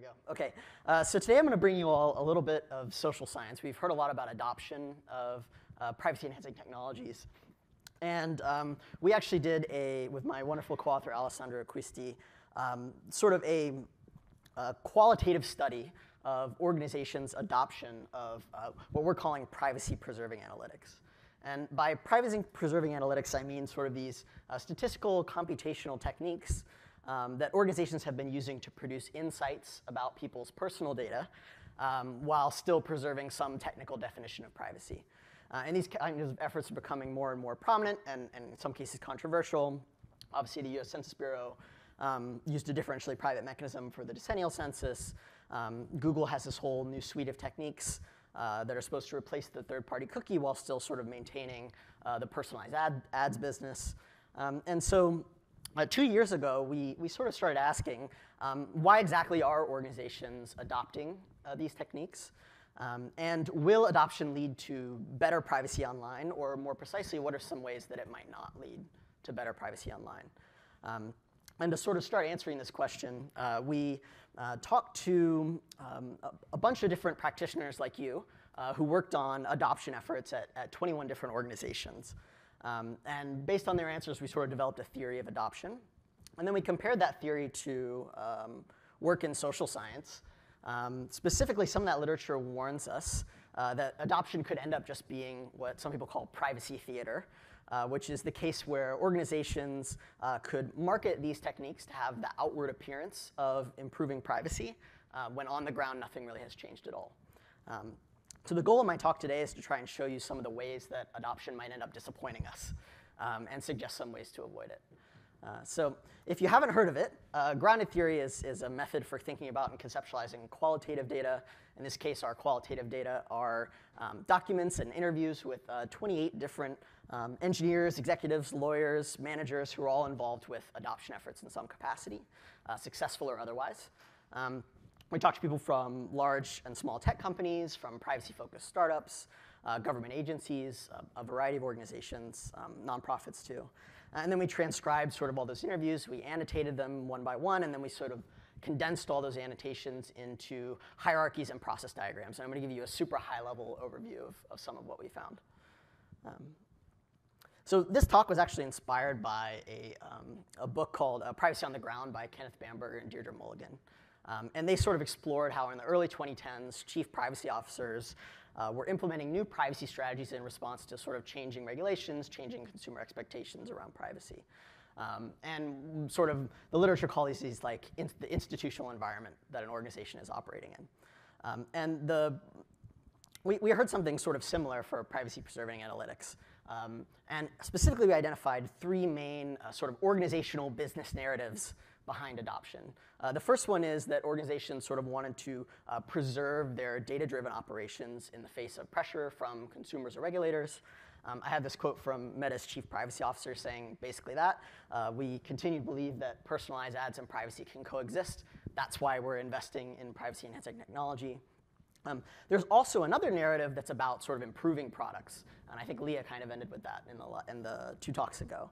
we go. Okay, so today I'm going to bring you all a little bit of social science. We've heard a lot about adoption of privacy-enhancing technologies. And we actually did with my wonderful co-author Alessandro Acquisti, sort of a qualitative study of organizations' adoption of what we're calling privacy-preserving analytics. And by privacy-preserving analytics, I mean sort of these statistical computational techniques that organizations have been using to produce insights about people's personal data while still preserving some technical definition of privacy. And these kinds of efforts are becoming more and more prominent and in some cases controversial. Obviously, the US Census Bureau used a differentially private mechanism for the decennial census. Google has this whole new suite of techniques that are supposed to replace the third-party cookie while still sort of maintaining the personalized ads business. And so 2 years ago, we sort of started asking, why exactly are organizations adopting these techniques? And will adoption lead to better privacy online? Or more precisely, what are some ways that it might not lead to better privacy online? And to sort of start answering this question, we talked to a bunch of different practitioners like you who worked on adoption efforts at 21 different organizations. And based on their answers, we sort of developed a theory of adoption. And then we compared that theory to work in social science. Specifically, some of that literature warns us that adoption could end up just being what some people call privacy theater, which is the case where organizations could market these techniques to have the outward appearance of improving privacy, when on the ground nothing really has changed at all. So the goal of my talk today is to try and show you some of the ways that adoption might end up disappointing us and suggest some ways to avoid it. So if you haven't heard of it, grounded theory is a method for thinking about and conceptualizing qualitative data. In this case, our qualitative data are documents and interviews with 28 different engineers, executives, lawyers, managers who are all involved with adoption efforts in some capacity, successful or otherwise. We talk to people from large and small tech companies, from privacy-focused startups, government agencies, a variety of organizations, nonprofits too. And then we transcribed sort of all those interviews. We annotated them one by one, and then we sort of condensed all those annotations into hierarchies and process diagrams. And I'm going to give you a super high-level overview of some of what we found. So this talk was actually inspired by a book called Privacy on the Ground by Kenneth Bamberger and Deirdre Mulligan. And they sort of explored how in the early 2010s, chief privacy officers were implementing new privacy strategies in response to sort of changing regulations, changing consumer expectations around privacy. And sort of the literature calls these like the institutional environment that an organization is operating in. And we heard something sort of similar for privacy-preserving analytics. And specifically, we identified three main sort of organizational business narratives behind adoption. The first one is that organizations sort of wanted to preserve their data-driven operations in the face of pressure from consumers or regulators. I had this quote from Meta's chief privacy officer saying basically that. We continue to believe that personalized ads and privacy can coexist. That's why we're investing in privacy-enhancing technology. There's also another narrative that's about sort of improving products. And I think Leah kind of ended with that in the 2 talks ago.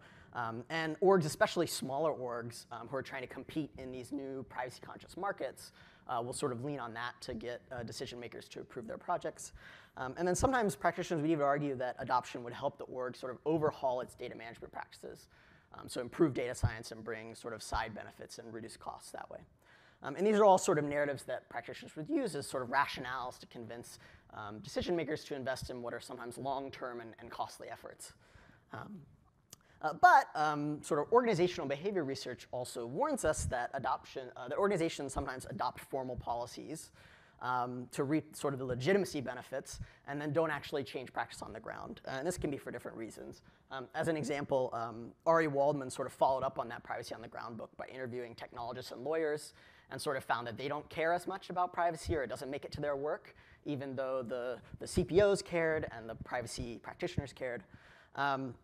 And orgs, especially smaller orgs who are trying to compete in these new privacy-conscious markets, will sort of lean on that to get decision makers to approve their projects. And then sometimes practitioners would even argue that adoption would help the org sort of overhaul its data management practices. So improve data science and bring sort of side benefits and reduce costs that way. And these are all sort of narratives that practitioners would use as sort of rationales to convince decision makers to invest in what are sometimes long-term and costly efforts. But sort of organizational behavior research also warns us that that organizations sometimes adopt formal policies to reap sort of the legitimacy benefits and then don't actually change practice on the ground. And this can be for different reasons. As an example, Ari Waldman sort of followed up on that Privacy on the Ground book by interviewing technologists and lawyers and sort of found that they don't care as much about privacy, or it doesn't make it to their work, even though the CPOs cared and the privacy practitioners cared. And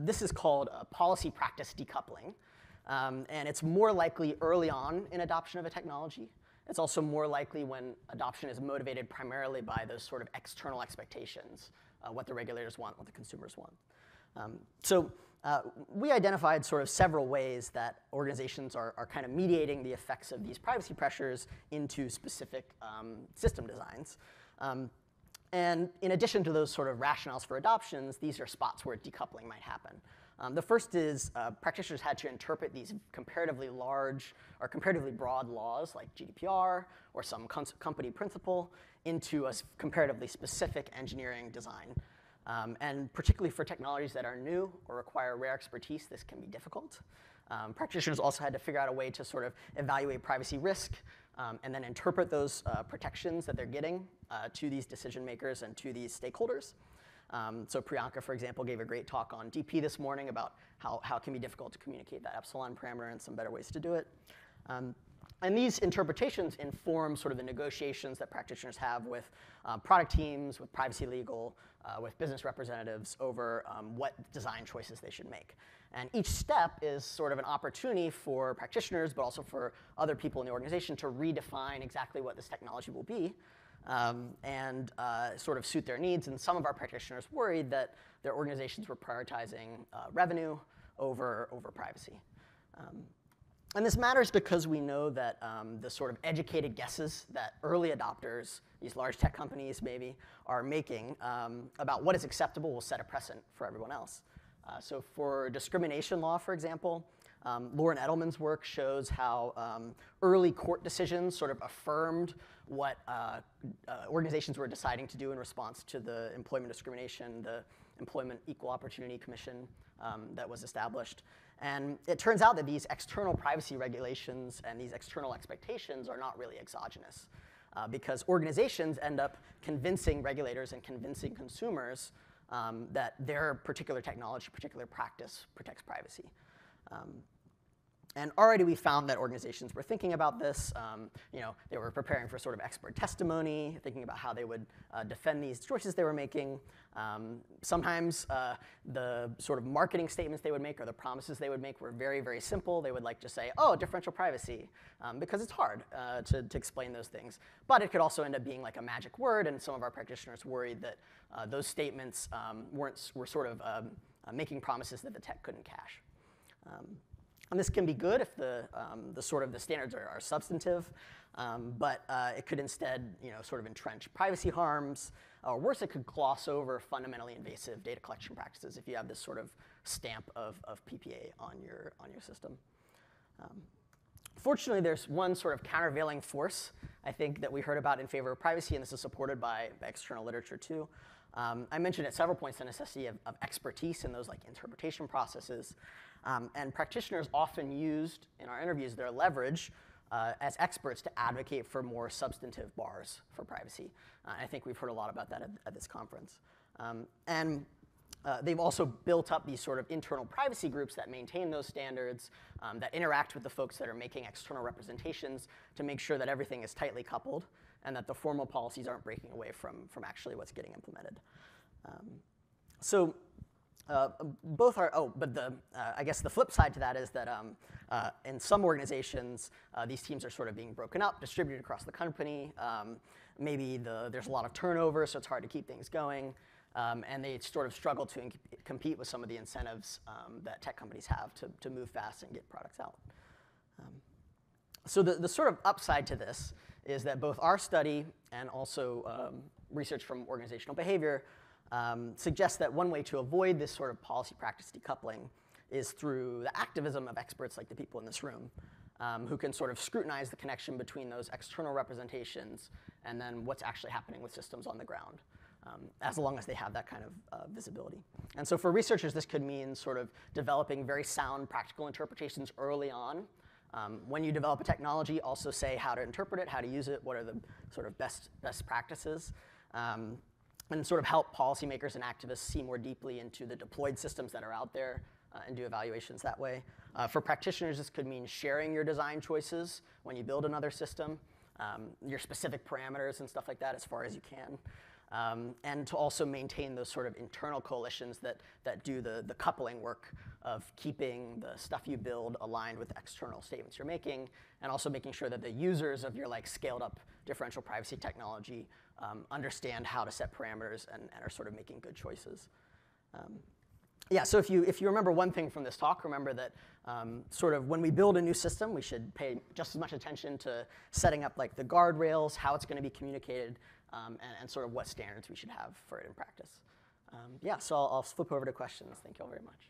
this is called policy practice decoupling. And it's more likely early on in adoption of a technology. It's also more likely when adoption is motivated primarily by those sort of external expectations, what the regulators want, what the consumers want. We identified sort of several ways that organizations are kind of mediating the effects of these privacy pressures into specific system designs. And in addition to those sort of rationales for adoptions, these are spots where decoupling might happen. The first is practitioners had to interpret these comparatively large or comparatively broad laws like GDPR or some company principle into a comparatively specific engineering design. And particularly for technologies that are new or require rare expertise, this can be difficult. Practitioners also had to figure out a way to sort of evaluate privacy risk and then interpret those protections that they're getting to these decision makers and to these stakeholders. So Priyanka, for example, gave a great talk on DP this morning about how it can be difficult to communicate that epsilon parameter and some better ways to do it. And these interpretations inform sort of the negotiations that practitioners have with product teams, with privacy legal, with business representatives over what design choices they should make. And each step is sort of an opportunity for practitioners, but also for other people in the organization to redefine exactly what this technology will be and sort of suit their needs. And some of our practitioners worried that their organizations were prioritizing revenue over privacy. And this matters because we know that the sort of educated guesses that early adopters, these large tech companies maybe, are making about what is acceptable will set a precedent for everyone else. So for discrimination law, for example, Lauren Edelman's work shows how early court decisions sort of affirmed what organizations were deciding to do in response to the employment discrimination, the Employment Equal Opportunity Commission that was established. And it turns out that these external privacy regulations and these external expectations are not really exogenous because organizations end up convincing regulators and convincing consumers that their particular technology, particular practice protects privacy. And already we found that organizations were thinking about this. They were preparing for sort of expert testimony, thinking about how they would defend these choices they were making. Sometimes the sort of marketing statements they would make or the promises they would make were very, very simple. They would like just say, oh, differential privacy, because it's hard to explain those things. But it could also end up being like a magic word, and some of our practitioners worried that those statements were sort of making promises that the tech couldn't cash. And this can be good if the standards are substantive, but it could instead sort of entrench privacy harms, or worse, it could gloss over fundamentally invasive data collection practices if you have this sort of stamp of PPA on your system. Fortunately, there's one sort of countervailing force, I think, that we heard about in favor of privacy, and this is supported by external literature too. I mentioned at several points the necessity of expertise in those like interpretation processes. And practitioners often used in our interviews their leverage as experts to advocate for more substantive bars for privacy. I think we've heard a lot about that at this conference. They've also built up these sort of internal privacy groups that maintain those standards, that interact with the folks that are making external representations to make sure that everything is tightly coupled and that the formal policies aren't breaking away from actually what's getting implemented. Both are, I guess the flip side to that is that in some organizations, these teams are sort of being broken up, distributed across the company. Maybe there's a lot of turnover, so it's hard to keep things going. And they sort of struggle to compete with some of the incentives that tech companies have to move fast and get products out. So the sort of upside to this is that both our study and also research from organizational behavior suggests that one way to avoid this sort of policy practice decoupling is through the activism of experts like the people in this room, who can sort of scrutinize the connection between those external representations and then what's actually happening with systems on the ground, as long as they have that kind of visibility. And so for researchers, this could mean sort of developing very sound practical interpretations early on. When you develop a technology, also say how to interpret it, how to use it, what are the sort of best practices. And sort of help policymakers and activists see more deeply into the deployed systems that are out there and do evaluations that way. For practitioners, this could mean sharing your design choices when you build another system, your specific parameters and stuff like that as far as you can. And to also maintain those sort of internal coalitions that do the coupling work of keeping the stuff you build aligned with external statements you're making, and also making sure that the users of your like scaled up differential privacy technology understand how to set parameters and are sort of making good choices. Yeah, so if you remember one thing from this talk, remember that sort of when we build a new system, we should pay just as much attention to setting up like the guardrails, how it's going to be communicated, and sort of what standards we should have for it in practice. Yeah, so I'll flip over to questions. Thank you all very much.